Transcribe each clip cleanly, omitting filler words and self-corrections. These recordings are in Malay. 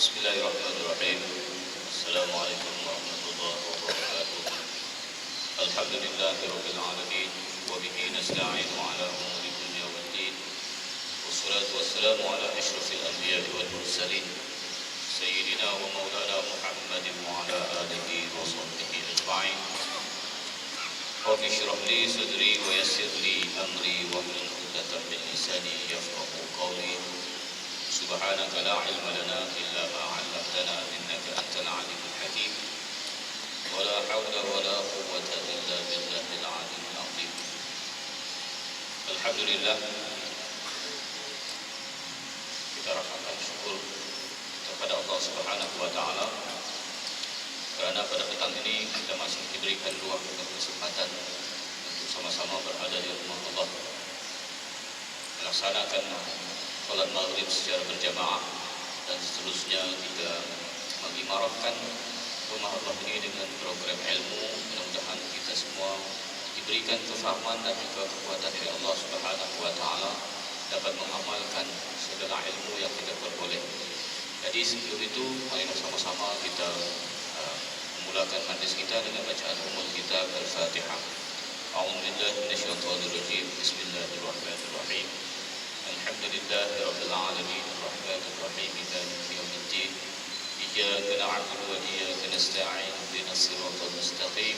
Bismillahirrahmanirrahim. Assalamualaikum warahmatullahi wabarakatuh. Alhamdulillahirabbil alamin wa bihi nasta'inu ala umuri dunya waddin. Wassalatu wassalamu ala asyrafil anbiya'i wal mursalin sayyidina wa maulana Muhammadin wa ala alihi wa sahbihi ajma'in. Rabbi shrah li sadri wa yassir li amri wa hlul 'uqdatam min lisani yafqahu qawli. Subhanaka la ilma lana illa ma 'allamtana innaka antal 'alimul hakim. Wa la hawla wa la quwwata illa billahil 'aliyyil 'azim. Alhamdulillah, kita rafakan syukur kepada Allah Subhanahu wa taala karena pada petang ini kita masih diberikan ruang dan kesempatan untuk sama-sama berada di rumah Allah, melaksanakan salat maghrib secara berjamaah, dan seterusnya kita mengimarahkan rumah Allah ini dengan program ilmu. Mudah-mudahan kita semua diberikan kefahaman dan juga kekuatan dari Allah Subhanahu wa taala dapat mengamalkan segala ilmu yang kita peroleh. Jadi sebelum itu, marilah sama-sama kita memulakan majlis kita dengan bacaan umum kita Al-Fatihah. A'udzubillahi minasyaitonir rajim. Bismillahirrahmanirrahim. Alhamdulillahi rabbil alamin arrahmanir rahim maliki yaumiddin. Iyyaka na'budu wa iyyaka nasta'in ihdinas siratal mustaqim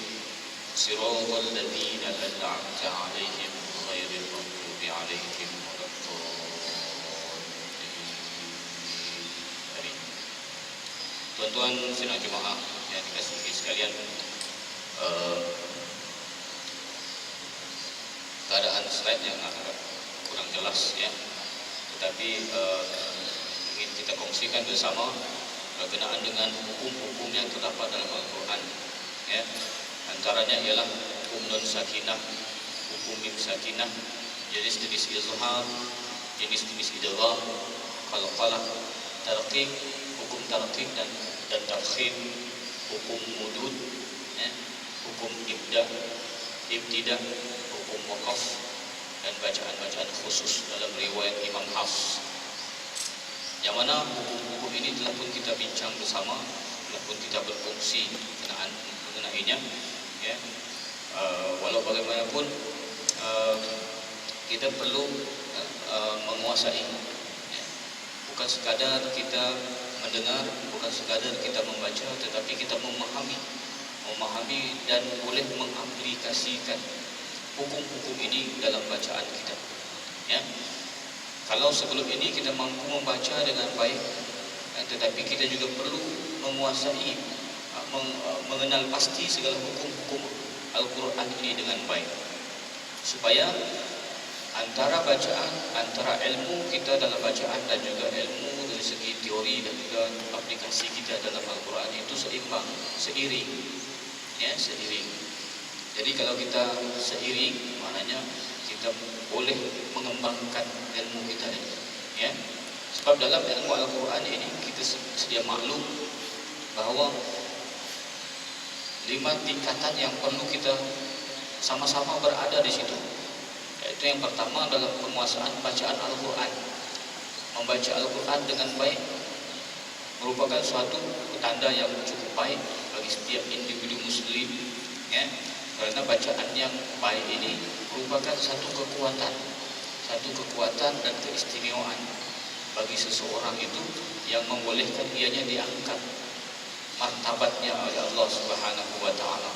siratal ladzina an'amta 'alaihim ghairil maghdubi 'alaihim waladdallin. Tuan-tuan sidang jemaah yang dikasihi sekalian, keadaan slide yang agak kurang jelas ya, tetapi ingin kita kongsikan bersama berkenaan dengan hukum-hukum yang terdapat dalam Al-Quran ya. Antaranya ialah hukum nun sakinah, hukum mim sakinah, jenis-jenis izhar, jenis-jenis idgham, qalqalah, tarqiq, hukum tarqiq dan tafkhim, hukum mudud ya, hukum ibtidah, hukum waqaf, dan bacaan-bacaan khusus dalam riwayat Imam Hafs, yang mana hukum-hukum ini telah pun kita bincang bersama, telah pun kita berfungsi mengenainya ya. Walau bagaimanapun kita perlu menguasai ya. Bukan sekadar kita mendengar, bukan sekadar kita membaca, tetapi kita memahami dan boleh mengaplikasikan hukum-hukum ini dalam bacaan kita ya. Kalau sebelum ini kita mampu membaca dengan baik, tetapi kita juga perlu menguasai, mengenal pasti segala hukum-hukum Al-Quran ini dengan baik, supaya antara bacaan, antara ilmu kita dalam bacaan dan juga ilmu dari segi teori dan juga aplikasi kita dalam Al-Quran itu seimbang, seiring ya, seiring. Jadi kalau kita seiring, maknanya kita boleh mengembangkan ilmu kita ini ya. Sebab dalam ilmu Al-Quran ini kita sedia maklum bahawa 5 tingkatan yang perlu kita sama-sama berada di situ. Yaitu yang pertama adalah penguasaan bacaan Al-Quran. Membaca Al-Quran dengan baik merupakan suatu tanda yang cukup baik bagi setiap individu muslim ya. Karena bacaan yang baik ini merupakan satu kekuatan dan keistimewaan bagi seseorang itu, yang membolehkan ianya diangkat martabatnya oleh Allah Subhanahu wa taala,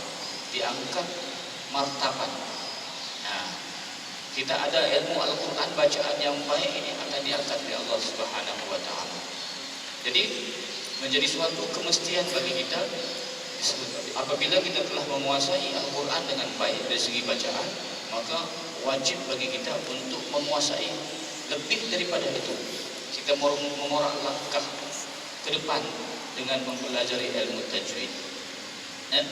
diangkat martabat. Nah, kita ada ilmu Al-Quran, bacaan yang baik ini akan diangkat oleh Allah Subhanahu wa taala. Jadi menjadi suatu kemestian bagi kita. Apabila kita telah menguasai Al-Quran dengan baik dari segi bacaan, maka wajib bagi kita untuk menguasai lebih daripada itu. Kita mengorak langkah ke depan dengan mempelajari ilmu tajwid. Dan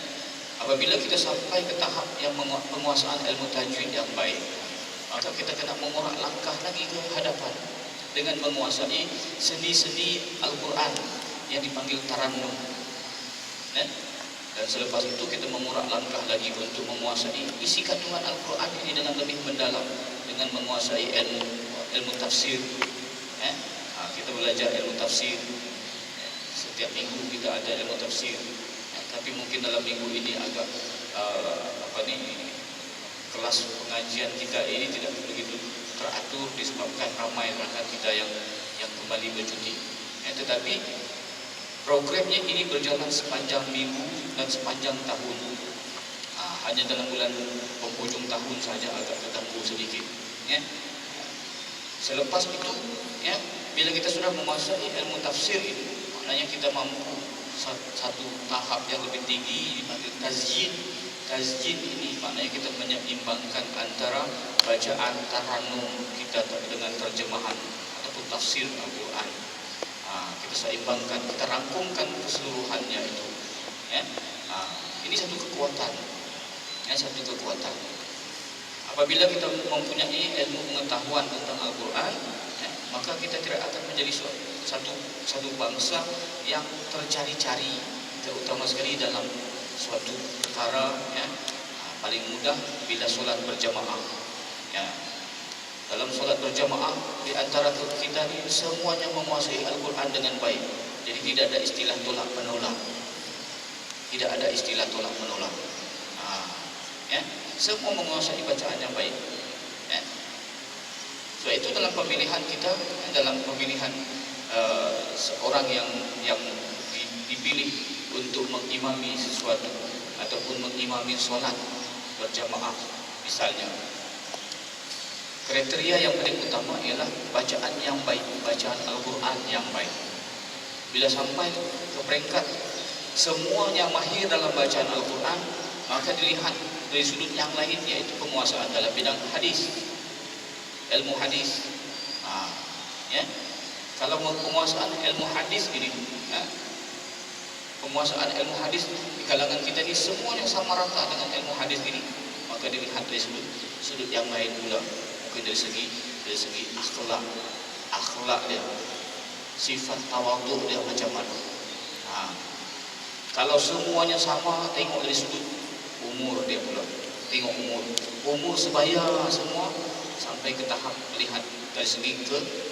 apabila kita sampai ke tahap yang penguasaan ilmu tajwid yang baik, maka kita kena mengorak langkah lagi ke hadapan dengan menguasai seni-seni Al-Quran yang dipanggil tarannum. Dan selepas itu kita mengorak langkah lagi untuk menguasai isi kandungan Al-Quran ini dengan lebih mendalam, dengan menguasai ilmu tafsir. Kita belajar ilmu tafsir, setiap minggu kita ada ilmu tafsir. Tapi mungkin dalam minggu ini agak kelas pengajian kita ini tidak begitu teratur disebabkan ramai rakan kita yang kembali bercuti. Tetapi programnya ini berjalan sepanjang minggu dan sepanjang tahun. Hanya dalam bulan penghujung tahun saja agak terganggu sedikit. Selepas itu, bila kita sudah menguasai ilmu tafsir ini, maknanya kita mampu satu tahap yang lebih tinggi dipanggil tazyin. Tazyin ini maknanya kita menyeimbangkan antara bacaan taranum kita dengan terjemahan ataupun tafsir Al-Quran. Kita seimbangkan, kita rangkumkan keseluruhannya itu. Ini satu kekuatan. Satu kekuatan. Apabila kita mempunyai ilmu pengetahuan tentang Al-Quran, maka kita tidak akan menjadi satu bangsa yang tercari-cari, terutama sekali dalam suatu perkara. Paling mudah bila solat berjamaah. Dalam solat berjamaah, di antara kita ini semuanya menguasai Al-Quran dengan baik. Jadi tidak ada istilah tolak menolak. Tidak ada istilah tolak menolak. Semua menguasai bacaan yang baik. So itu dalam pemilihan kita, dalam pemilihan seorang yang dipilih untuk mengimami sesuatu ataupun mengimami solat berjamaah misalnya. Kriteria yang paling utama ialah bacaan yang baik, bacaan Al-Quran yang baik. Bila sampai ke peringkat semuanya mahir dalam bacaan Al-Quran, maka dilihat dari sudut yang lain, yaitu penguasaan dalam bidang hadis, ilmu hadis. Kalau penguasaan ilmu hadis ini, penguasaan ilmu hadis di kalangan kita ini semuanya sama rata dengan ilmu hadis ini, maka dilihat dari sudut yang lain pula. Mungkin dari segi akhlak dia, sifat tawadhu dia macam mana. Kalau semuanya sama, tengok dari sudut umur dia pula. Tengok umur sebaya semua, sampai ke tahap melihat dari segi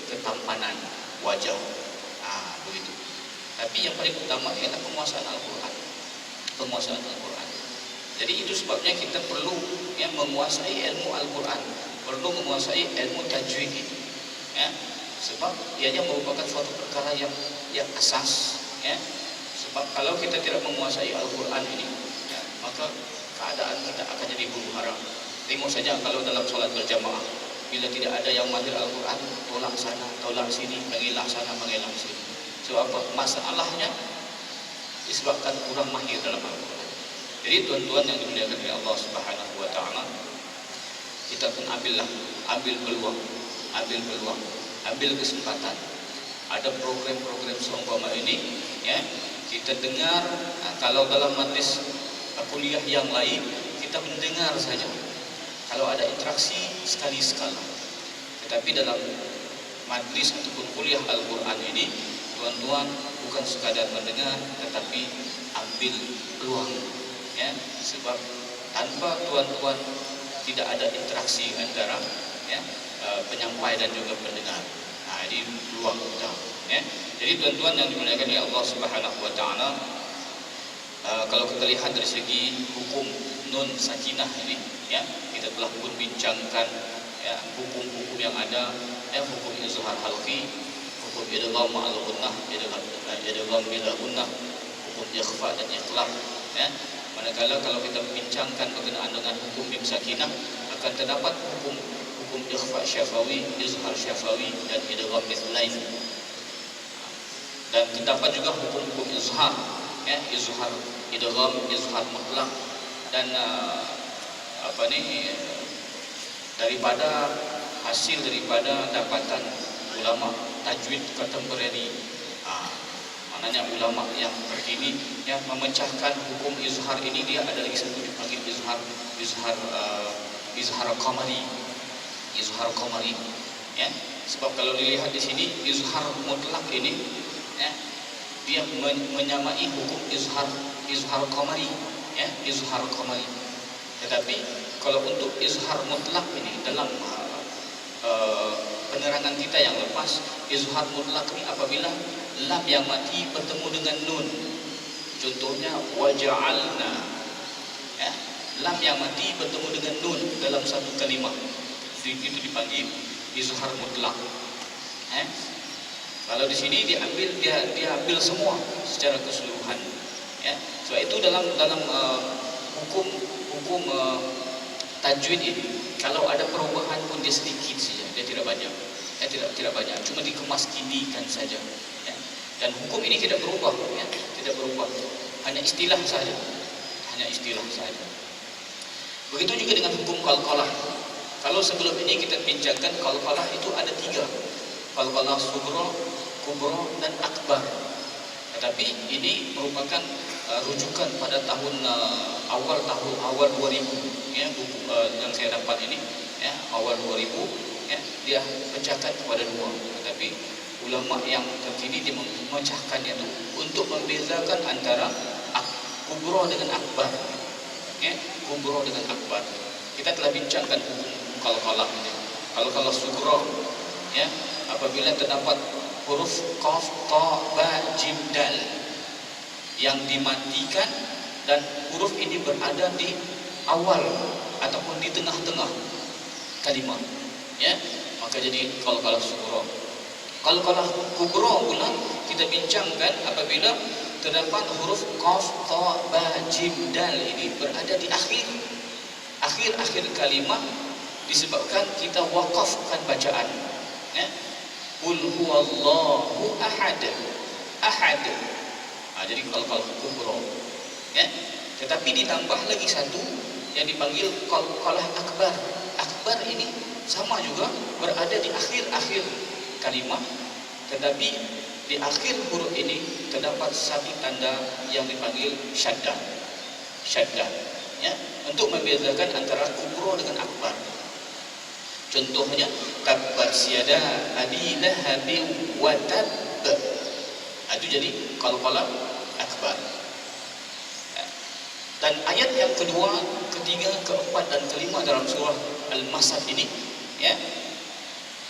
ketampanan wajah. Begitu. Tapi yang paling utama ialah penguasaan Al-Quran. Penguasaan Al-Quran. Jadi itu sebabnya kita perlu menguasai ilmu Al-Quran, perlu menguasai ilmu tajwid itu. Sebab ianya merupakan suatu perkara yang asas. Sebab kalau kita tidak menguasai Al-Quran ini, maka keadaan kita akan jadi huru hara. Tengok saja kalau dalam solat berjamaah, bila tidak ada yang mahir Al-Quran, tolak sana, tolak sini, mengelak sana, mengelak sini. Sebab apa? Masalahnya disebabkan kurang mahir dalam Al-Quran. Jadi tuan-tuan yang dimuliakan oleh Allah Subhanahu wa taala, kita pun ambil peluang, ambil kesempatan. Ada program-program seumpama ini, kita dengar. Kalau dalam majlis kuliah yang lain, kita mendengar saja. Kalau ada interaksi sekali-sekala. Tetapi dalam majlis ataupun kuliah Al-Quran ini, tuan-tuan bukan sekadar mendengar, tetapi ambil peluang. Sebab tanpa tuan-tuan tidak ada interaksi antara penyampai dan juga pendengar. Ini peluang kita. Jadi tuan-tuan yang dimuliakan oleh Allah Subhanahu wa taala, kalau kita lihat dari segi hukum nun sakinah ini, kita telah pun bincangkan hukum-hukum yang ada, hukum izhar halqi, hukum idgham ma'al gunnah, idgham bila gunnah, hukum ikhfa dan iqlab. Manakala kalau kita bincangkan berkenaan dengan hukum mim sakinah, akan terdapat hukum ikhfa syafawi, izhar syafawi dan idgham mithlain. Dan terdapat juga hukum-hukum izhar, izhar idgham, izhar mutlaq, dan daripada hasil daripada dapatan ulama tajwid contemporary. Maknanya ulama yang terkini yang memecahkan hukum izhar ini, dia ada lagi satu dipanggil izhar qamari. Izhar qamari. Sebab kalau dilihat di sini izhar mutlak ini, dia menyamai hukum izhar qamari, izhar qamari. Tetapi kalau untuk izhar mutlak ini, dalam penerangan kita yang lepas, izhar mutlak ini apabila lam yang mati bertemu dengan nun. Contohnya waja'alna, ya, lam yang mati bertemu dengan nun dalam satu kalimah, itu dipanggil izhar mutlak. Kalau di sini dia ambil semua secara keseluruhan, ya. So itu dalam hukum tajwid ini, kalau ada perubahan pun dia sedikit saja, dia tidak banyak, tidak banyak, cuma dikemas kinikan saja, ya. Dan hukum ini tidak berubah, ya, tidak berubah, hanya istilah saja, Begitu juga dengan hukum qalqalah. Kalau sebelum ini kita bincangkan qalqalah itu ada 3, qalqalah sughra, kubra, dan akbar. Tetapi ini merupakan rujukan pada tahun awal 2000, ya, buku yang saya dapat ini, ya, awal 2000, ya, dia pecahkan kepada 2. Tetapi ulama yang terkini dia memecahkannya itu untuk membezakan antara kubra dengan akbar, ya, kubra dengan akbar. Kita telah bincangkan hukum qalqalah ini. Qalqalah sughra, ya, apabila terdapat huruf qaf, ta, ba, jim, dal yang dimatikan dan huruf ini berada di awal ataupun di tengah-tengah kalimat, ya, maka jadi qalqalah sughra. Qalqalah kubra pula kita bincangkan apabila terdapat huruf qaf, ta, ba, jim, dal ini berada di akhir kalimat, disebabkan kita waqafkan bacaan, ya. Qul huwallahu ahad. Jadi qalqalah kubra, ya. Tetapi ditambah lagi satu yang dipanggil qalqalah akbar. Akbar ini sama juga berada di akhir kalimat, tetapi di akhir huruf ini terdapat satu tanda yang dipanggil syaddah, ya, untuk membedakan antara kubra dengan akbar. Contohnya tabbat yada abi lahabin wa tab, itu jadi qalqalah akbar. Dan ayat yang kedua, ketiga, keempat, dan kelima dalam surah Al-Masad ini, ya,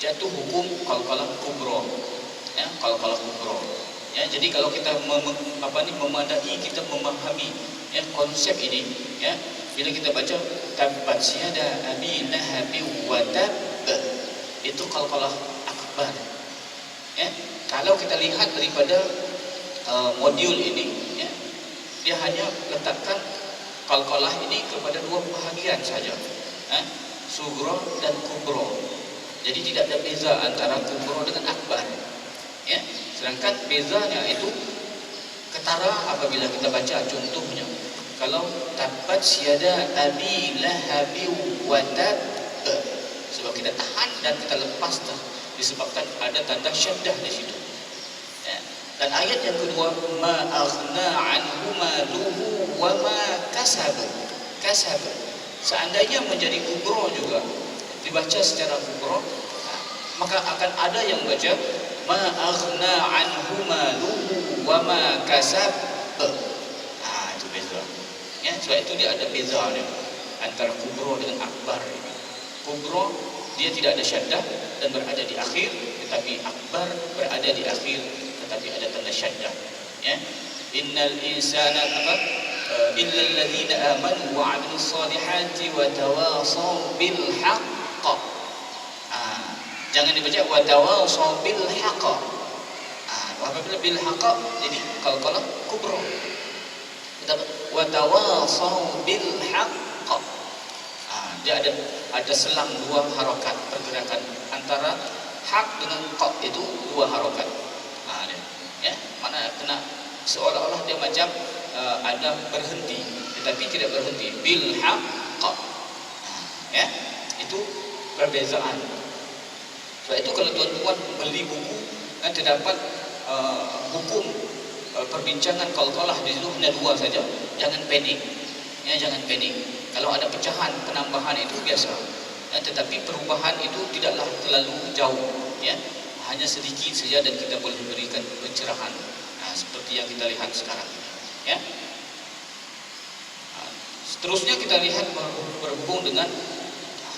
jatuh hukum qalqalah kubra, ya, qalqalah kubra, ya. Jadi kalau kita memadai, kita memahami, ya, konsep ini, ya, bila kita baca tabbat yada abi lahabin wa tab, itu qalqalah akbar, ya. Kalau kita lihat daripada modul ini, ya, dia hanya letakkan qalqalah ini kepada 2 bahagian saja, sughra dan kubra. Jadi tidak ada beza antara kubra dengan akbar, ya. Sedangkan bezanya itu ketara apabila kita baca. Contohnya kalau tabbat yada abi lahabin wa tab, sebab kita tahan dan kita lepas disebabkan ada tanda syaddah di situ, ya. Dan ayat yang kedua, ma aghna anhu maluhu wa ma kasab. Seandainya menjadi kubra juga dibaca secara kubra, maka akan ada yang baca ma aghna anhu maluhu wa ma kasab. Itu beza, ya. Sebab itu dia ada bezanya antara kubra dengan akbar. Kubra dia tidak ada syaddah dan berada di akhir, tetapi akbar berada di akhir tetapi ada tanda syaddah, ya. Innal insana illa alladhina amanu wa 'amilus solihati wa tawasaw bil haqq. Jangan dibaca wa tawasaw bil haqq. Apabila bil haqq jadi qalqalah kubra. Kita wa tawasaw bil haqq. Dia ada selang 2 harokat pergerakan antara hak dengan qaf, itu 2 harokat. Ya, mana kena seolah-olah dia macam ada berhenti, tetapi tidak berhenti. Bil haqq, ya, itu perbezaan. Sebab itu kalau tuan-tuan beli buku, terdapat hukum perbincangan qalqalah di situ hanya 2 saja. Jangan panik, ya, jangan panik. Kalau ada pecahan, penambahan itu biasa, ya, tetapi perubahan itu tidaklah terlalu jauh, ya, hanya sedikit saja dan kita boleh berikan pencerahan, seperti yang kita lihat sekarang, ya. Seterusnya kita lihat berhubung dengan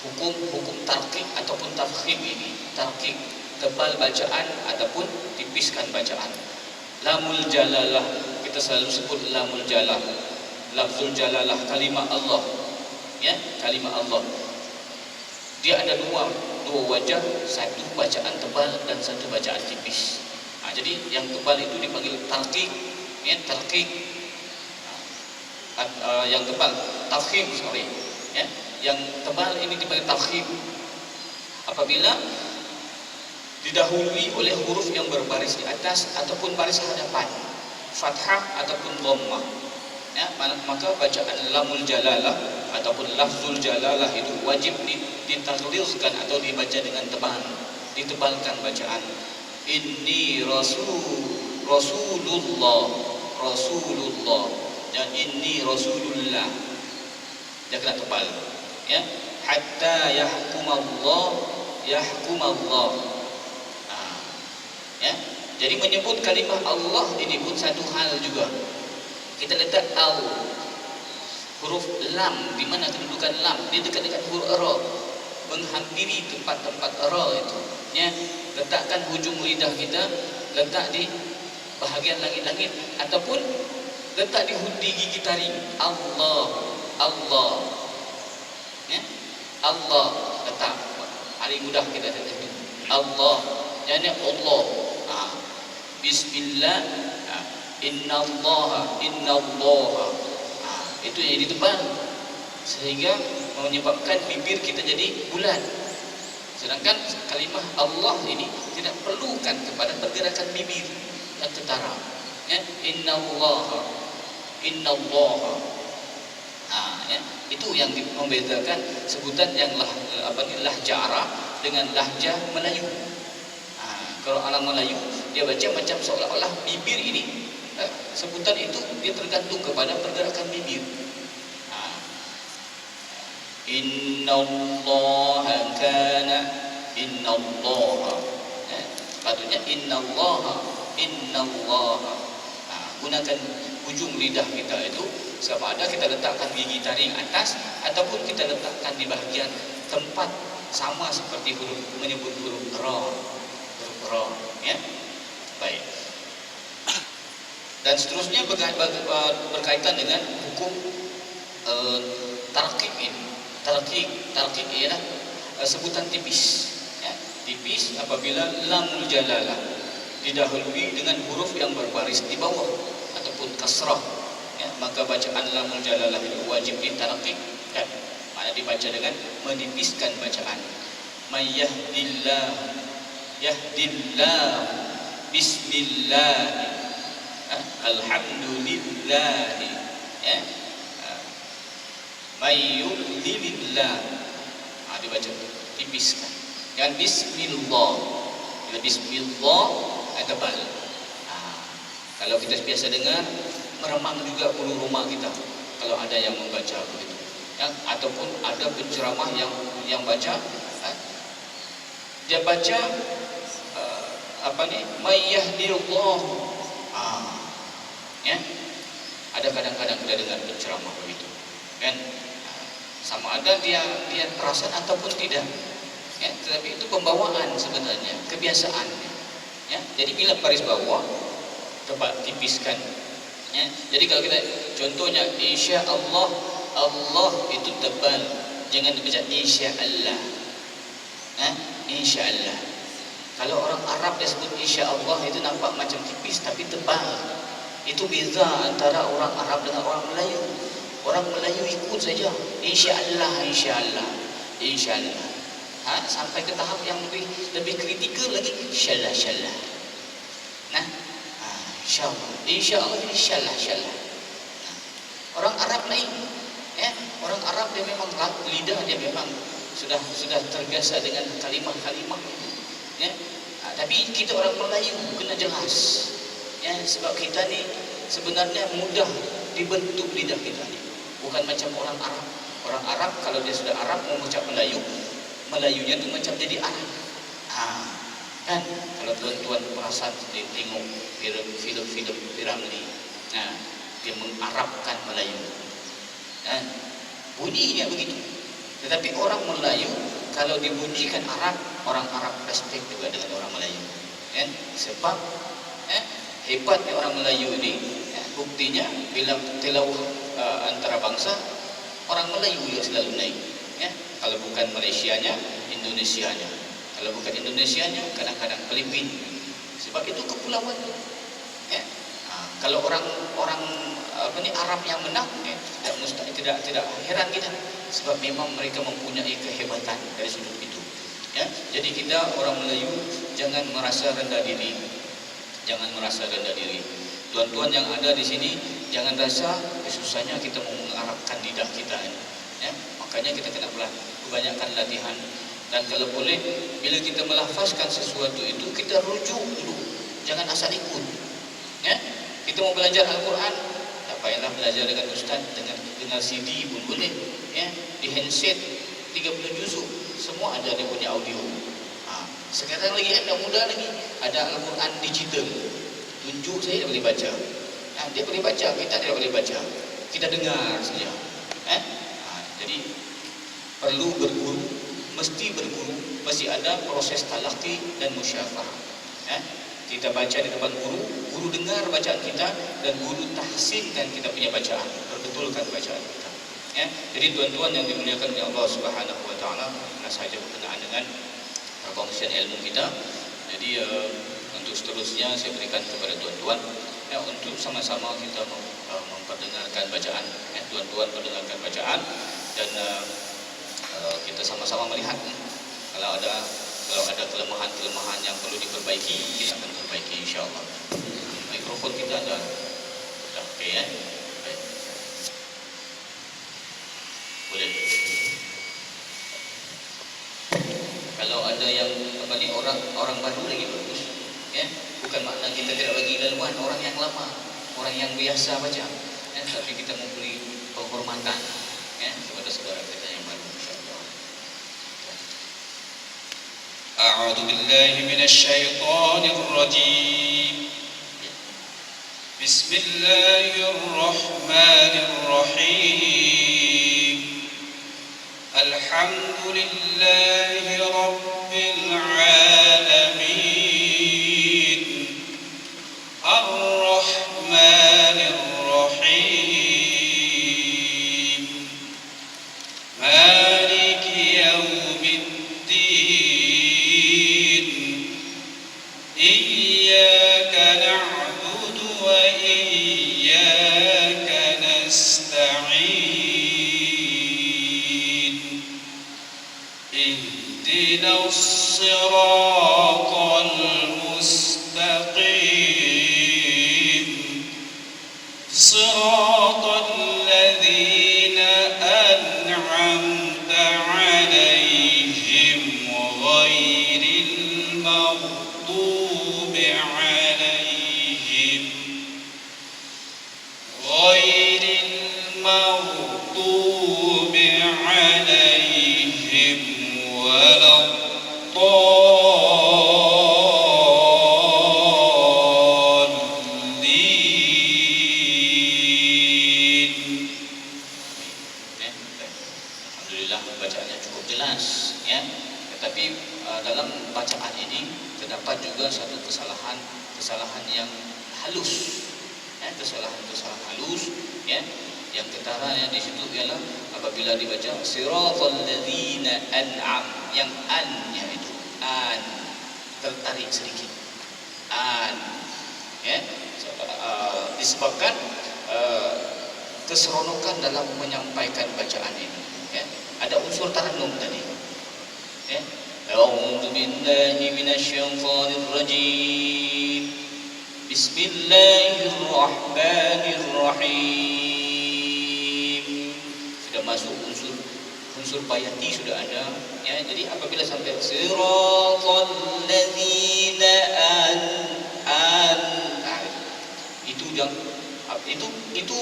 hukum tarqiq ataupun tafkhim ini. Tarqiq, tebal bacaan ataupun tipiskan bacaan. Lamul jalalah, kita selalu sebut lamul jalalah, lafzul jalalah, kalimah Allah. Ya, kalimah Allah. Dia ada dua wajah, satu bacaan tebal dan satu bacaan tipis. Jadi yang tebal itu dipanggil talqiq, ya, talqiq. Yang tebal tafkhim, sorry. Ya, yang tebal ini dipanggil tafkhim. Apabila didahului oleh huruf yang berbaris di atas ataupun baris hadapan, fathah ataupun dhammah. Ya, maka bacaan lamul jalalah ataupun lafzul jalalah itu wajib ditaklilkan atau dibaca dengan tebal, ditebalkan bacaan. Inni rasulullah, rasulullah, dan inni rasulullah. Dia kena tebal. Ya, hatta yahkumallah. Ya, jadi menyebut kalimah Allah ini pun satu hal juga. Kita letak huruf lam, di mana kedudukan lam, dia dekat-dekat huruf ra, menghampiri tempat-tempat ra itu. Ya, letakkan hujung lidah kita, letak di bahagian langit-langit ataupun letak di gigi taring. Allah, Allah. Ya, Allah letak paling mudah kita letak itu. Allah, jadi Allah. Bismillah. Innallaha, itu yang ditebal sehingga menyebabkan bibir kita jadi bulat. Sedangkan kalimah Allah ini tidak perlukan kepada pergerakan bibir dan tetara. Ya, innallaha. Ya, itu yang membedakan sebutan yang lahjah Arab dengan lahjah Melayu. Kalau orang Melayu dia baca macam seolah-olah bibir ini, sebutan itu dia tergantung kepada pergerakan bibir. Innallaha kana, innallaha. Patutnya innallaha. Gunakan ujung lidah kita itu sama ada kita letakkan gigi taring atas ataupun kita letakkan di bahagian tempat sama seperti menyebut huruf ra. Ya, baik. Dan seterusnya berkaitan dengan hukum tarqiq ini. Tarqiq ialah sebutan tipis. Ya, tipis apabila lamul jalalah didahului dengan huruf yang berbaris di bawah ataupun kasrah. Ya, maka bacaan lamul jalalah itu wajib ditarqiq, kan? Maknanya dibaca dengan menipiskan bacaan. Mayahdillah, yahdillah, bismillah, alhamdulillah, ya, mayyudlilillah. Dibaca tipiskan. Yang bismillah, bila bismillah tebal. Kalau kita biasa dengar, meremang juga bulu rumah kita kalau ada yang membaca begitu, ya, ataupun ada penceramah yang baca, dia baca mayyahdillah. Ya, ada kadang-kadang kita dengar penceramah begitu, kan? Sama ada dia perasan ataupun tidak, ya, tetapi itu pembawaan sebenarnya, kebiasaannya. Ya, jadi bila baris bawah coba tipiskan. Ya, jadi kalau kita contohnya insya Allah, Allah itu tebal, jangan dibaca insya Allah. Insya Allah. Kalau orang Arab dia sebut insya Allah itu nampak macam tipis tapi tebal. Itu beza antara orang Arab dengan orang Melayu. Orang Melayu ikut saja insya Allah, insya Allah, insya Allah. Sampai ke tahap yang lebih kritikal lagi, insyaAllah, insyaAllah. InsyaAllah, insyaAllah, insyaAllah, insyaAllah. Orang Arab lain, ya, orang Arab dia memang lidah dia memang sudah terbiasa dengan kalimah-kalimah itu, ya. Tapi kita orang Melayu kena jelas, ya, sebab kita ni sebenarnya mudah dibentuk lidah kita ni, bukan macam orang Arab. Orang Arab kalau dia sudah Arab mau ucap Melayu, Melayunya tu macam jadi Arab. Kan kalau tuan-tuan perasan tengok filem-filem Piramli, dia mengarabkan Melayu, bunyinya begitu. Tetapi orang Melayu kalau dibunyikan Arab, orang Arab respect juga dengan orang Melayu, kan? Sebab Hebatnya orang Melayu ini, ya, buktinya bila tilawah antara bangsa, orang Melayu yang selalu naik. Ya, kalau bukan Malaysianya, Indonesianya. Kalau bukan Indonesianya, kadang-kadang Filipina. Sebab itu kepulauan. Ya. Kalau orang Arab yang menang, tidak heran kita, sebab memang mereka mempunyai kehebatan dari sudut itu. Ya, jadi kita orang Melayu jangan merasa rendah diri, jangan merasa rendah diri. Tuan-tuan yang ada di sini jangan rasa susahnya kita mau mengarabkan lidah kita. Ya, makanya kita kena kebanyakan latihan. Dan kalau boleh, bila kita melafazkan sesuatu itu kita rujuk dulu, jangan asal ikut. Ya, kita mau belajar Al-Quran, tak payahlah belajar dengan ustaz, dengan CD pun boleh. Ya, di handset 30 juzuk semua ada dia punya audio. Sekarang lagi ada muda lagi, ada Al-Quran digital. Tunjuk saya dia boleh baca. Dia boleh baca, kita tidak boleh baca. Kita dengar saja. Jadi perlu berguru, mesti berguru, mesti ada proses talaqi dan musyafarah. Kita baca di depan guru, guru dengar bacaan kita dan guru tahsinkan kita punya bacaan, perbetulkan bacaan kita. Jadi tuan-tuan yang dimuliakan oleh Allah Subhanahu wa taala, mana saja berkenaan dengan perkongsian ilmu kita. Jadi untuk seterusnya saya berikan kepada tuan-tuan untuk sama-sama kita memperdengarkan bacaan. Tuan-tuan perdengarkan bacaan dan kita sama-sama melihat kalau ada kelemahan-kelemahan yang perlu diperbaiki, kita akan perbaiki insya-Allah. Mikrofon kita dah okey Baik. Boleh. Kalau ada yang orang baru lagi bagus. Bukan makna kita tidak bagi laluan orang yang lama, orang yang biasa baca. Tapi kita memberi penghormatan kepada saudara kita yang baru insya-Allah. A'udzu billahi minasyaitonir rajim. Bismillahirrahmanirrahim. Alhamdulillahi rabbil alamin. Ar-Rahmanir Rahim. Maliki yaumiddin. Iyyaka na'budu wa iyyaka nasta'in. Ihdinas siratal mustaqim. Siratal ladzina an'amta 'alaihim ghairil maghdubi 'alaihim waladdallin. Alhamdulillah bacaannya cukup jelas tetapi dalam bacaan ini terdapat juga satu kesalahan yang halus. Kesalahan halus yang ketaranya di situ ialah apabila dibaca siratal ladzina an'am, yang an-nya itu tertarik sedikit disebabkan keseronokan dalam menyampaikan bacaan ini ada unsur tarannum tadi. A'udzu billahi minasyaitonir rajim. Bismillahirrahmanirrahim. Sudah masuk unsur bayati sudah ada jadi apabila sampai siratal ladzina itu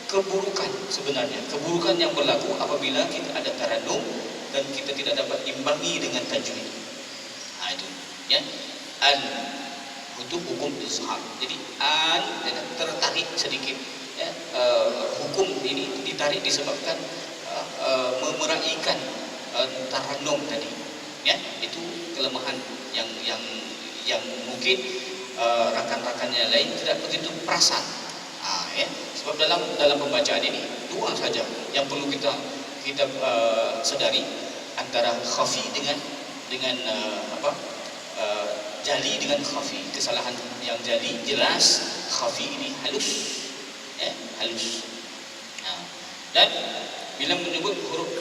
keburukan sebenarnya, keburukan yang berlaku apabila kita ada tarannum dan kita tidak dapat imbangi dengan tajwid. Itu butuh hukum izhar. Jadi tertarik sedikit hukum ini ditarik disebabkan memeraikan tarannum tadi itu kelemahan yang mungkin rakan-rakannya lain tidak begitu perasan. Ya. Sebab dalam pembacaan ini dua saja yang perlu kita sedari, antara khafi dengan jali dengan khafi. Kesalahan yang jali jelas, khafi ini halus, halus. Dan bila menyebut huruf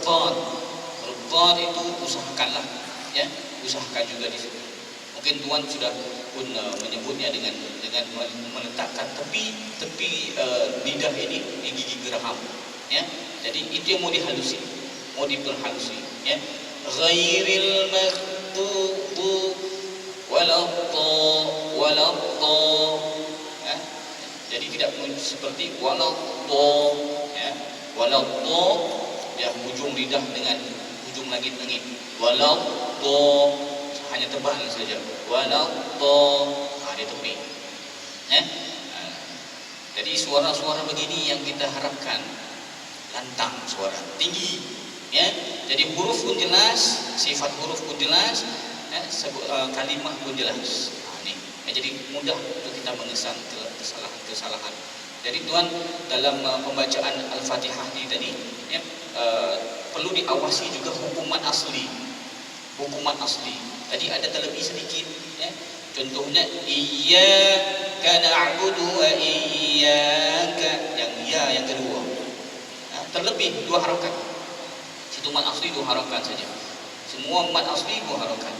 qad itu usahakanlah, usahakan juga di situ. Mungkin tuan sudah pun menyebutnya dengan meletakkan tepi lidah ini di gigi geraham, Jadi itu yang mau dihalusi, mau diperhalusi, Ghairil maghdubi waladhdallin, Jadi tidak seperti waladhdallin, hujung lidah dengan hujung langit-langit. Waladhdallin hanya tebal saja. Waladhdallin, dia tepi. Jadi suara-suara begini yang kita harapkan, lantang suara, tinggi. Jadi huruf pun jelas, sifat huruf pun jelas, kalimah pun jelas. Jadi mudah untuk kita mengesan kesalahan. Jadi tuan, dalam pembacaan Al-Fatihah ini tadi, perlu diawasi juga hukuman asli. Tadi ada terlebih sedikit, contohnya iyyaka na'budu wa iyyaka, yang kedua, terlebih 2 harakat. Situ mad asli 2 harakat saja. Semua mad asli 2 harakat,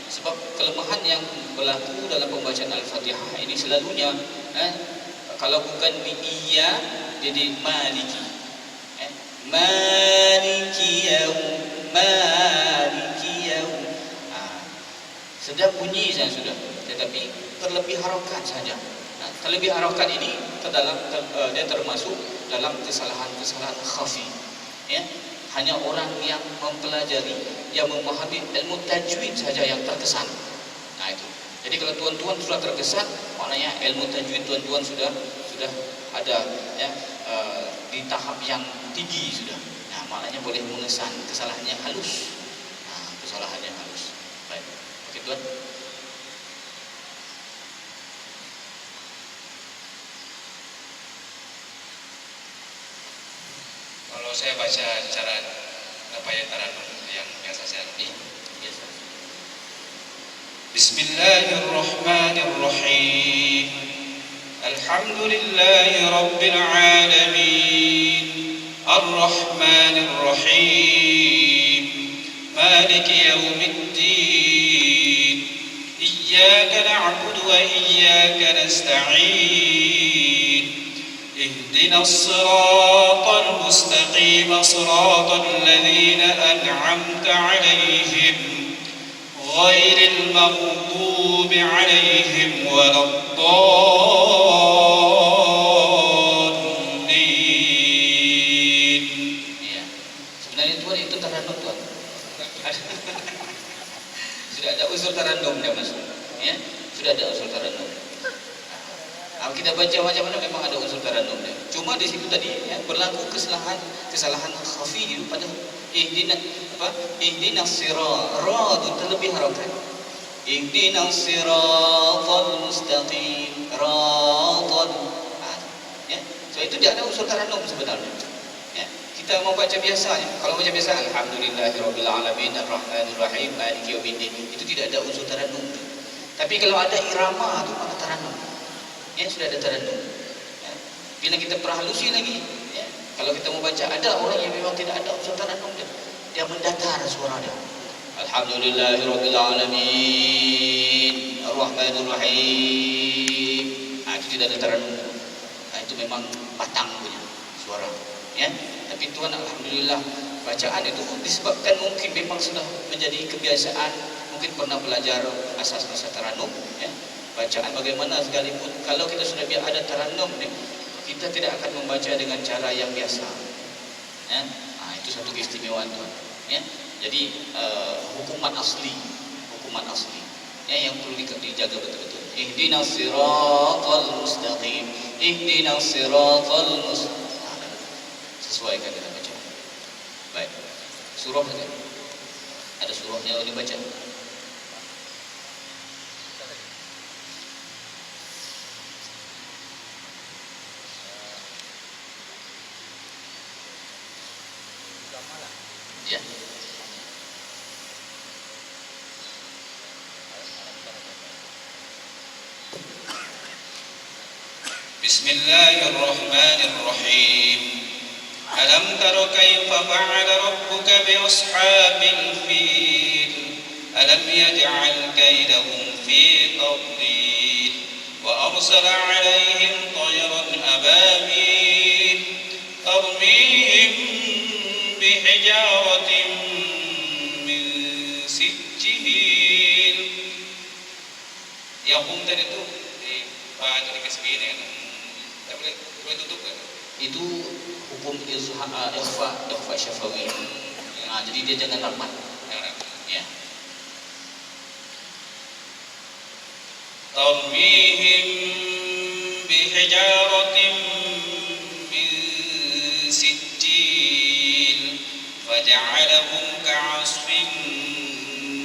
Sebab kelemahan yang berlaku dalam pembacaan Al-Fatihah ini selalunya, kalau bukan di iya, jadi maliki, maliki yaum, sedap bunyi saya sudah, tetapi terlebih harakat saja. Terlebih harakat ini dia termasuk dalam kesalahan khafi. Hanya orang yang mempelajari, yang memahami ilmu tajwid saja yang terkesan. Itu. Jadi kalau tuan-tuan sudah terkesan, maknanya ilmu tajwid tuan-tuan sudah ada, di tahap yang tinggi sudah. Maknanya boleh mengesan kesalahan yang halus. Baik. Okey tuan. Kalau saya baca cara Napaya Taranum yang biasa saya Biasa. Bismillahirrahmanirrahim. Alhamdulillahi Rabbil Alamin, Ar-Rahmanir Rahim, Maliki Yawmiddin, Iyyaka na'budu wa iyyaka nasta'in, Ihdinas siratal mustaqim, siratal ladzina an'amta 'alaihim, ghairil maghdubi 'alaihim waladdallin. Sebenarnya tuan itu taranum tuan. Sudah ada unsur taranum dia masuk, Sudah ada unsur taranum. Kita baca macam mana memang ada unsur taranum dia. Cuma di situ tadi berlaku kesalahan khafi itu pada ihdinas siratal, itu terlebih harakat. Ihdinas siratal mustaqim, so itu dia ada unsur taranum sebenarnya. Kita mau baca biasanya. Kalau baca biasa, Alhamdulillahirabbil alamin, Ar-Rahmanir Rahim, Maliki Yaumiddin, itu tidak ada unsur taranum. Tapi kalau ada irama itu mana taranum? Sudah ada taranum. Bila kita perhalusi lagi, kalau kita mau baca, ada orang yang memang tidak ada unsur taranum dia mendatar suara dia. Alhamdulillahirabbil alamin, Ar-Rahmanir Rahim. Itu tidak ada taranum. Itu memang batang punya suara, Tapi tuan, alhamdulillah, bacaan itu disebabkan mungkin memang sudah menjadi kebiasaan, mungkin pernah belajar asas-asas taranum, bacaan bagaimana sekalipun, kalau kita sudah ada taranum, kita tidak akan membaca dengan cara yang biasa. Itu satu keistimewaan tuan. Jadi hukuman asli, yang perlu dijaga betul-betul. Ihdinas siratal mustaqim, ihdinas siratal mustaqim. Sesuaikan kita baca. Baik. Surah saja. Ada surahnya boleh baca. Ya. Bismillahirrahmanirrahim. Alam tara kaifa fa'ala rabbuka bi ashabil fil. Alam yaj'al kaydahum fi tadlil wa arsala 'alaihim tayran ababil tarmihim bihijaratin min sijil. Yang tadi itu Pak itu dikasih begini kan, tak boleh tutup kan? Itu hukum ikhfa syafawi. Nah, jadi dia jangan rapat. Ya. Tarmihim bihijaratin min sijil faja'alahum ka'asfin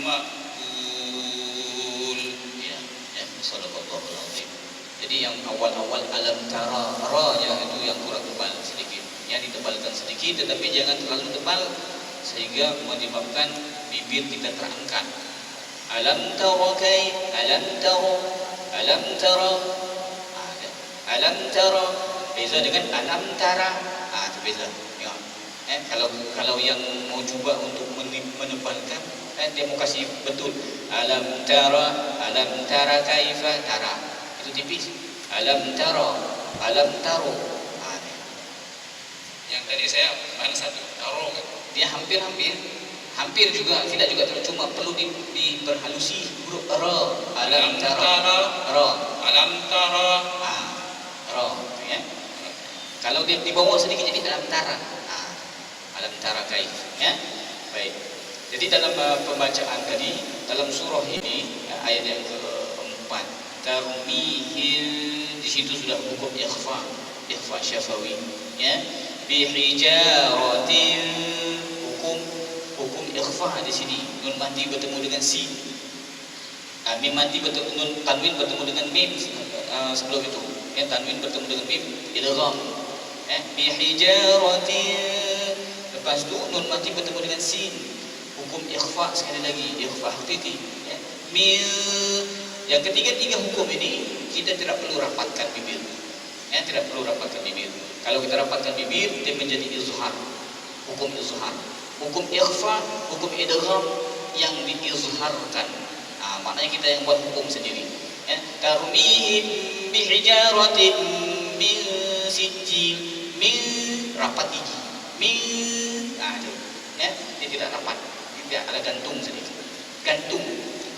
ma'kul. Ya, sadaqallahul azim. Jadi yang awal-awal alam tara, ra-nya itu yang kurang tebal sedikit. Yang ditebalkan sedikit tetapi jangan terlalu tebal sehingga menyebabkan bibir kita terangkat. Alam tara kai, alam tara, alam tara. Alam tara beza dengan alam tara. Itu beza. Ya. Kalau yang mau cuba untuk menebalkan, dia mau kasih betul. Alam tara kaifa tara. Itu tipis. Alam taro. Yang tadi saya mana satu taro kan? Dia hampir juga, tidak juga cuma perlu diperhalusi huruf ra. Alam taro. Ra. Alam tara. Ra. Ya. Kalau dia di bawah sedikit jadi alam tara. Alam tara kaif. Ya. Baik. Jadi dalam pembacaan tadi dalam surah ini ayat yang keempat, tarmihim, di situ sudah hukum ikhfa syafawi, ya. Bihijaratin, hukum ikhfa di sini. Nun mati bertemu dengan sin, mim mati bertemu nun tanwin bertemu dengan mim sebelum itu, ya, tanwin bertemu dengan mim idgham, bihijaratin. Lepas itu nun mati bertemu dengan sin, hukum ikhfa sekali lagi, ikhfa haqiqi, ya. Yang ketiga, tiga hukum ini kita tidak perlu rapatkan bibir, ya, tidak perlu rapatkan bibir. Kalau kita rapatkan bibir, dia menjadi izhar, hukum izhar. Hukum ikhfa, hukum idgham yang diizharkan. Maknanya kita yang buat hukum sendiri, ya. Tarmihim bihijaratin min sijil, min rapat gigi, min, itu, ya, dia tidak rapat, tidak ada gantung sedikit, gantung,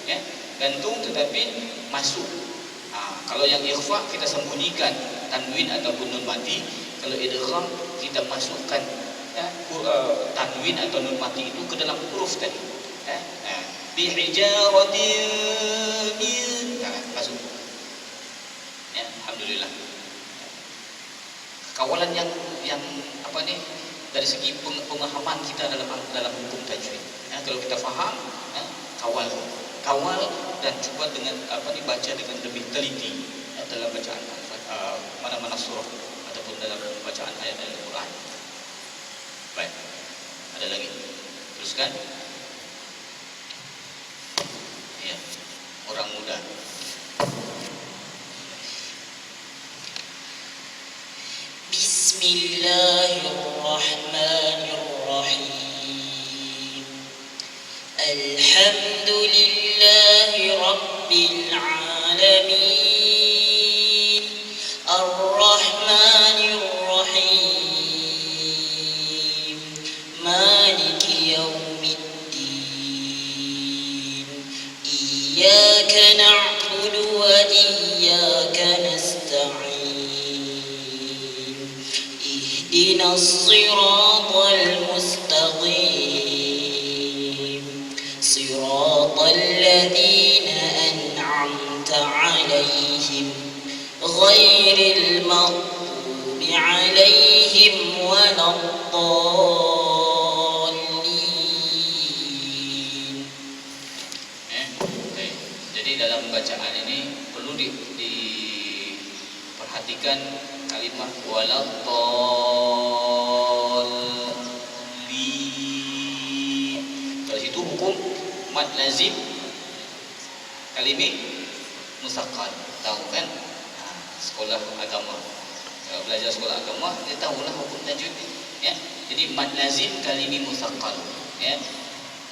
ya. Gantung tetapi masuk. Kalau yang ikhfa kita sembunyikan tanwin ataupun nun mati. Kalau idgham kita masukkan, ya, tanwin atau nun mati itu ke dalam huruf tadi. Bihijaratin masuk. Ya, alhamdulillah. Kawalan yang apa nih dari segi pemahaman kita dalam hukum tajwid. Ya, kalau kita faham, ya, kawal dan coba dengan baca dengan lebih teliti, ya, dalam bacaan mana-mana surah ataupun dalam bacaan ayat-ayat Al-Quran. Baik, ada lagi? Teruskan. Ya, orang muda. Bismillahirrahmanirrahim. Alhamdulillahi Rabbil alamin. Ar-Rahmanir Rahim. Maliki yaumiddin. Iyyaka na'budu wa iyyaka nasta'in. Ihdinas siratal mustaqim. Siratal ladzina an'amta 'alaihim ghairil maghdubi 'alaihim waladdallin. Jadi dalam bacaan ini perlu diperhatikan kalimat waladdallin. hukum mad lazim kalimi musaqqal. Tahu kan? Sekolah agama. Kalau belajar sekolah agama, dia tahulah hukum tajwid ni. Ya. Jadi mad lazim kalimi musaqqal. Ya.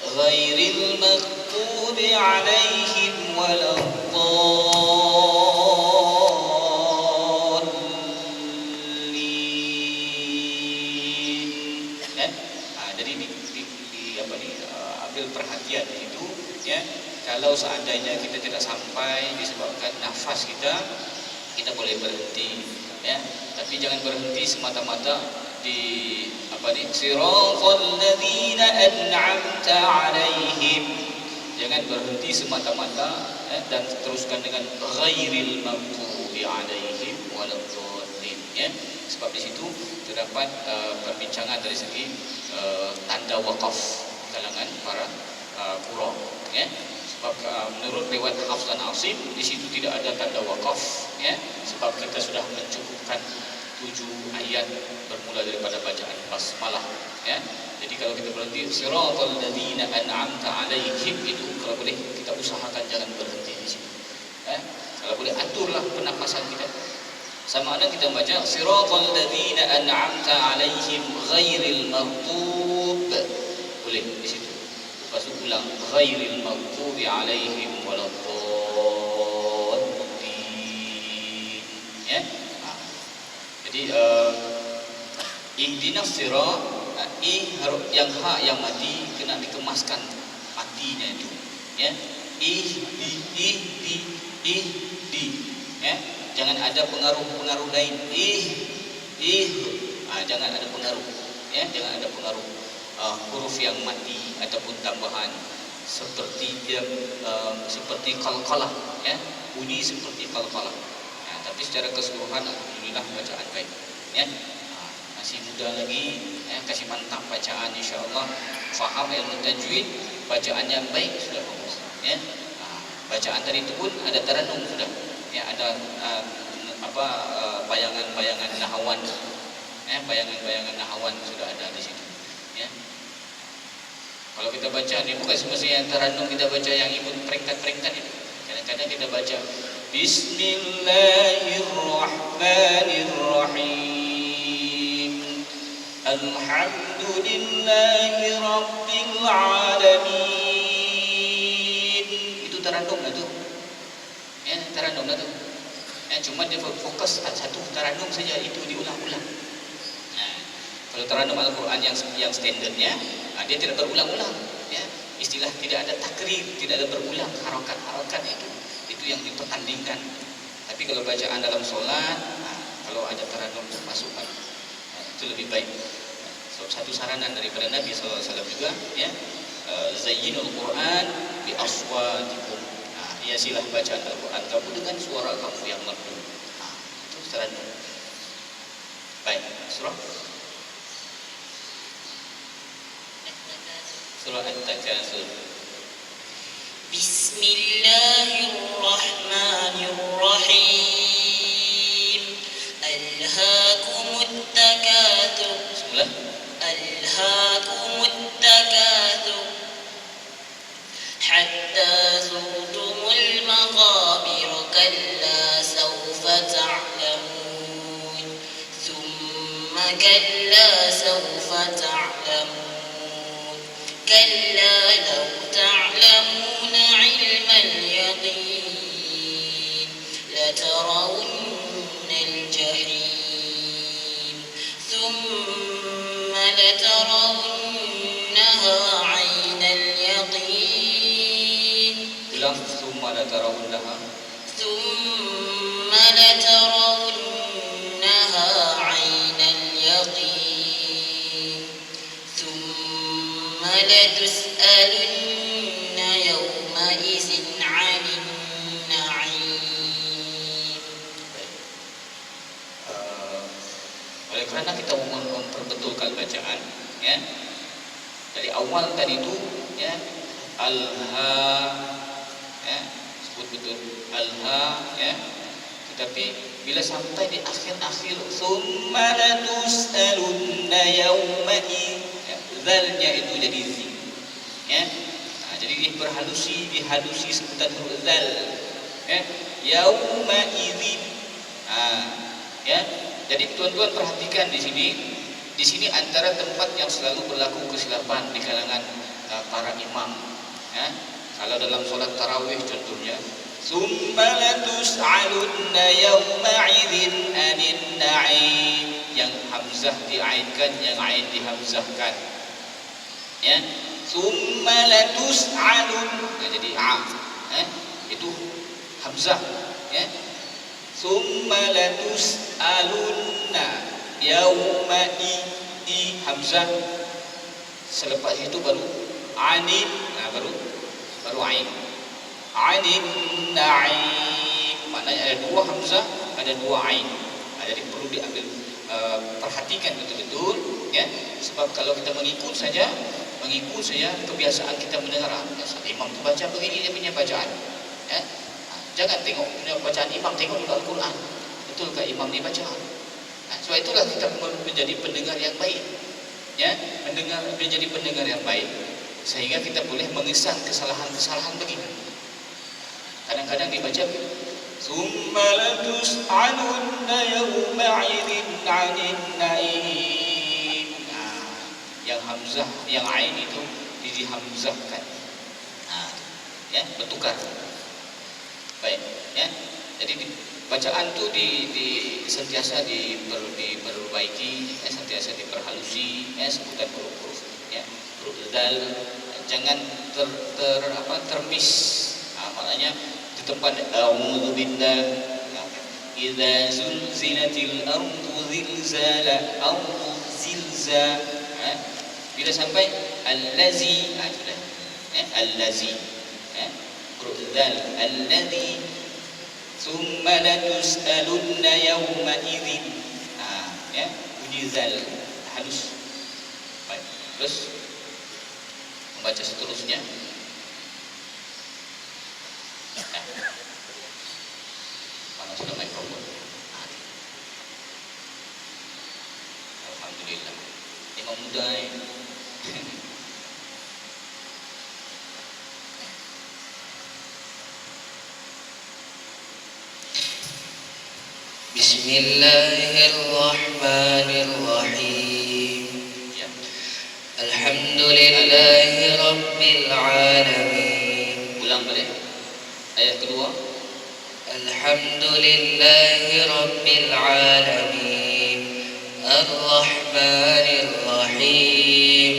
Ghairil maghdubi alaihim waladdallin. Ya. Jadi apa ni, ambil perhatian di situ, ya. Kalau seandainya kita tidak sampai disebabkan nafas kita boleh berhenti, ya. Tapi jangan berhenti semata-mata di apa ni, siratal ladzina an'amta 'alaihim. Jangan berhenti semata-mata, ya, dan teruskan dengan ghairil maghdubi 'alaihim waladdallin, ya. Sebab di situ terdapat perbincangan dari segi tanda waqaf kalangan para qurra, ya. Sebab menurut riwayat Hafs dan Asim di situ tidak ada tanda waqaf, ya. Sebab kita sudah mencukupkan 7 ayat bermula daripada bacaan basmalah, ya. Jadi kalau kita berhenti siratal ladzina an'amta 'alaihim, itu kalau boleh kita usahakan jangan berhenti di situ, ya. Kalau boleh aturlah pernafasan kita. Sama ada kita baca siratal ladzina an'amta 'alaihim ghairil maghdub, boleh di situ. Lepas itu ulang ghairil maghdubi 'alaihim waladdallin, ya. Jadi ihdinas sirat, huruf yang ha yang mati kena dikemaskan matinya itu, ya. Ihdi, ya. Jangan ada pengaruh lain. Jangan ada pengaruh, ya. Jangan ada pengaruh huruf yang mati ataupun tambahan seperti seperti qalqalah, ya. Bunyi seperti qalqalah. Tapi secara keseluruhan alhamdulillah bacaan baik, ya. Masih muda lagi, ya, kasih mantap bacaan, insyaallah faham ilmu tajwid, bacaan yang baik sudah bagus, ya. Bacaan tadi itu pun ada taranum sudah, ya, ada bayangan-bayangan nahawan, ya, bayangan-bayangan nahawan sudah ada di situ, ya. Kalau kita baca ni bukan semestinya yang taranum kita baca yang ikut peringkat-peringkat itu. Kadang-kadang kita baca Bismillahirrahmanirrahim. Alhamdulillahi rabbil alamin. Itu taranum lah tu. Ya, taranum lah tu. Ya, cuma dia fokus satu taranum saja, itu diulang-ulang. Nah, kalau taranum Al-Quran yang standardnya, dia tidak berulang-ulang, ya. Istilah tidak ada takrir, tidak ada berulang harakat-harakat itu yang dipertandingkan. Tapi kalau bacaan dalam solat, kalau ada taranum masukkan, itu lebih baik. Satu saranan daripada Nabi SAW juga, ya, zayyinul Quran bi aswatikum. Hiasilah bacaan Al-Quran kamu dengan suara kamu yang merdu. Itu taranum. Baik, surah At-Takatsur. Bismillahirrahmanirrahim. Alhaakumut takatsur. Bismillah. Alhaakumut takatsur hatta zurtumul maqabir kalla sawfa ta'lamun thumma kalla sawfa ta'lamun كلا لو تعلمون علم اليقين لترون الجحيم ثم لترونها عين اليقين ثم لترونها ثم لترونها عين اليقين ثم لتسألن يومئذ عن النعيم. Oleh kerana kita memperbetulkan bacaan, ya, dari awal tadi itu, ya, alha, ya, sebut betul alha, ya. Tetapi bila sampai di akhir-akhir summa latus'alunna yawma'in, zalnya itu jadi zi, ya. Jadi dihalusi sebutan huruf zal. Ya, yauma idzin. Ya. Jadi tuan-tuan perhatikan di sini. Di sini antara tempat yang selalu berlaku kesilapan di kalangan para imam. Ya. Kalau dalam solat tarawih contohnya, summa latus'alunna yawma idzin anin na'im. Yang hamzah diainkan, yang ain dihamzahkan. Ya, summa latus'alun. Nah, jadi itu hamzah. Ya, summa latus'alunna yawma i hamzah. Selepas itu baru anin. Nah, baru ain. Anin na'im. Maknanya ada dua hamzah, ada dua ain. Nah, jadi perlu diambil perhatikan betul-betul, ya. Sebab kalau kita mengikut saja kebiasaan kita mendengar imam tu baca begini dia punya bacaan, ya. Jangan tengok punya bacaan imam, tengok juga Al-Quran. Betulkah imam ni baca? Sebab itulah kita menjadi pendengar yang baik, ya. Menjadi pendengar yang baik sehingga kita boleh mengesan kesalahan-kesalahan begini. Kadang-kadang dibaca summa latus'alunna yawma 'idzin 'anil na'im. Yang hamzah, yang ain itu dihamzahkan. Ya, bertukar. Baik, ya. Jadi bacaan itu sentiasa diperbaiki, sentiasa diperhalusi, ya, sebutan huruf-huruf, ya. Huruf dal jangan termis. Maknanya di tempat a'udzu billah, idza zulzilatil ardu zilzala aw zilza, bila sampai allazi, sudah, allazi, huruf dal, allazi, thumma latus'alunna yawma idzin, ya, bunyi zal halus. Baik, terus membaca seterusnya. Panaslah mikrofon. Alhamdulillah. Imam muda ini. Bismillahirrahmanirrahim. Alhamdulillahi rabbil alamin. Ulang balik ayat kedua. Alhamdulillahi rabbil alamin. Ar-Rahmanir Rahim.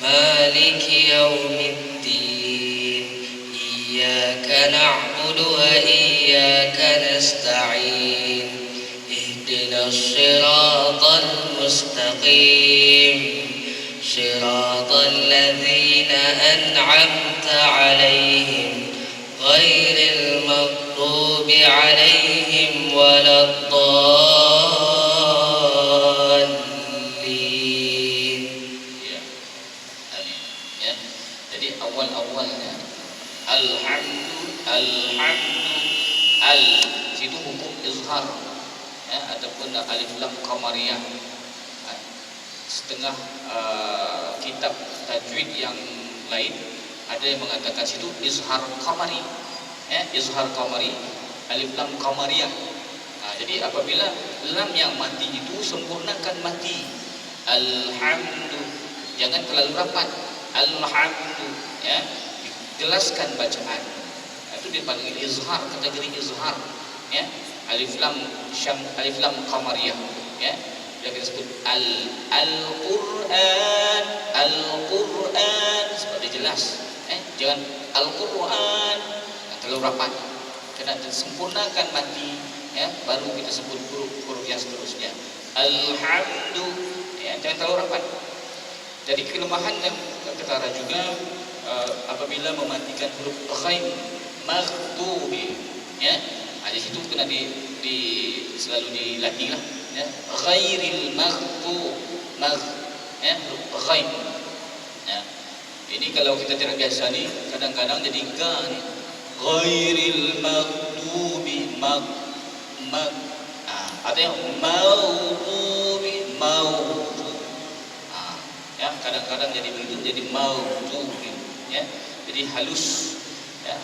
Maliki yaumiddin. Iyyaka na'budu wa iyyaka nasta'in. Ihdinas siratal mustaqim. Siratal ladzina an'amta 'alaihim ghairil maghdubi 'alaihim waladdallin. Ya. Amin. Ya. Jadi awal-awalnya al situ hukum izhar, ya, ataupun alif lam qamariyah. Setengah kitab tajwid yang lain ada yang mengatakan situ izhar qamari, ya, izhar qamari, alif lam qamariyah. Jadi apabila lam yang mati itu sempurnakan mati. Alhamdu, jangan terlalu rapat. Alhamdu, ya, jelaskan bacaan. Itu dipanggil izhar, kategori izhar, ya. Alif lam syam, alif lam qamariyah, ya. Dia disebut Al-Quran, seperti jelas, jangan Al-Quran terlalu rapat. Kena sempurnakan mati, ya, baru kita sebut huruf yang seterusnya. Alhamdu, ya, jangan terlalu rapat. Jadi kelemahan yang ketara juga apabila mematikan huruf ghain, maghdubi, ya. Di situ kena selalu dilatih lah, ya. Ghairil maghdub, ya, huruf ghain, ya. Ini kalau kita tidak biasa ni kadang-kadang jadi ga ni. Ghairil maghdubi, ada yang maghdubi, ya, kadang-kadang jadi begitu, jadi maghdubi, ya. Jadi Jadi halus, ya,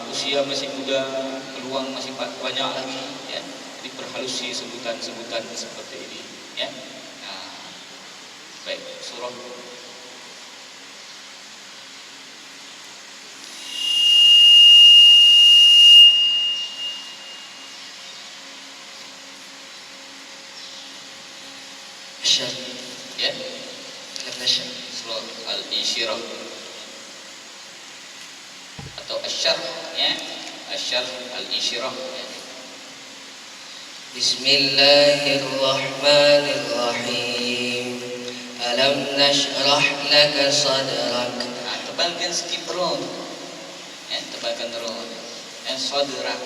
usia masih muda, peluang masih banyak lagi, ya. Jadi perhalusi sebutan-sebutan seperti ini, ya. Nah, baik, surah Asyar. ya, Alam nasyar. surah Al-Insyirah atau Asyar, ya, Asyar Al-Insyirah, ya. Bismillahirrahmanirrahim. Alam nashrah laka sadrak. Tebalkan sikit perut, ya, tebalkan perut, dan sadrak.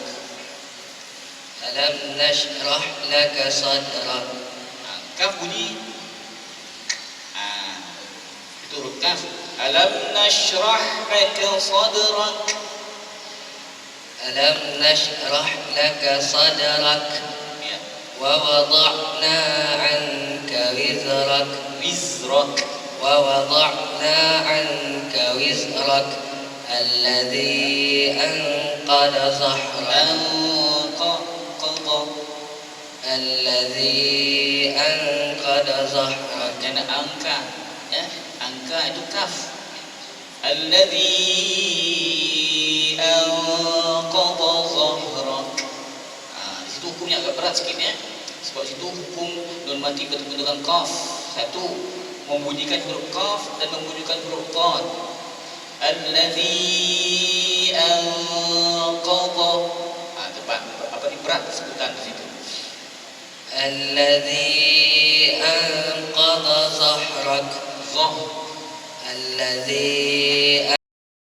Alam nashrah laka sadrak. Kaf bunyi, itu huruf kaf. Alam nashrah laka sadrak. Alam nashrah laka sadrak. Ya, Wa wada'na 'anka wizrak. wizrak. Wa wada'na 'anka wizrak alladhi anqadha zahrak. Qadha. Alladhi anqadha zahrak. Kena angka, ya, angka itu kaf. Alladhi anqadha zahrak. Di situ hukumnya agak berat sikit, ya. Sebab situ hukum nun mati bertemu dengan kaf. Satu, membunyikan huruf kaf dan membunyikan huruf qad. Alladhi anqadha. Tepat. Apa ni berat sebutan di situ. Alladhi anqadha zahrak. Zah. Alladhi